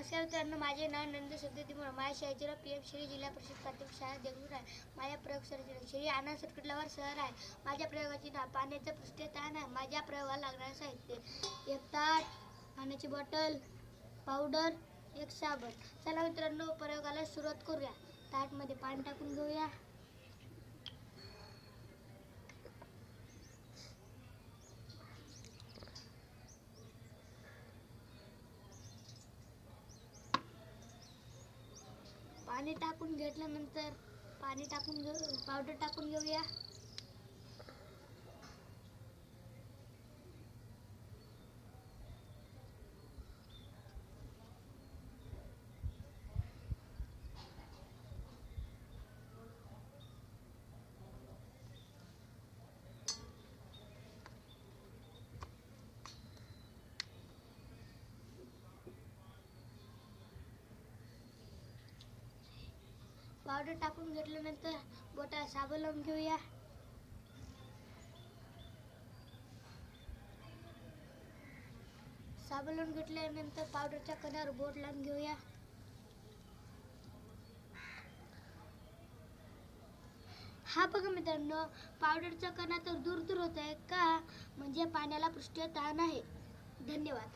नमस्कार मित्रांनो, माझे नाव नंद सत्यतिमोर. माझ्या शाळेचे PM श्री जिल्हा परिषद प्राथमिक शाळा देगलूर आहे. माझ्या प्रयोगशाळेचे श्री आनंद सर्किटलावर शहर आहे. माझ्या प्रयोगाचे नाव पाण्याचं पृष्ठीय ताण आहे. माझ्या प्रयोगाला लागणारे साहित्य: एक ताट, पाण्याची बॉटल, पावडर, एक साबण. चला मित्रांनो, प्रयोगाला सुरुवात करूया. ताटमध्ये पाणी टाकून घेऊया. पाणी टाकून घेतल्यानंतर पावडर टाकून घेऊया. पावडर टाकून घेतल्यानंतर बोटाला साबण लावून घेऊया. साबण लावून घेतल्यानंतर पावडरच्या कणावर बोट लावून घेऊया. हा बघा मित्रांनो, पावडरचा कणा तर दूर दूर होत आहे का, म्हणजे पाण्याला पृष्ठीय ताण आहे. धन्यवाद.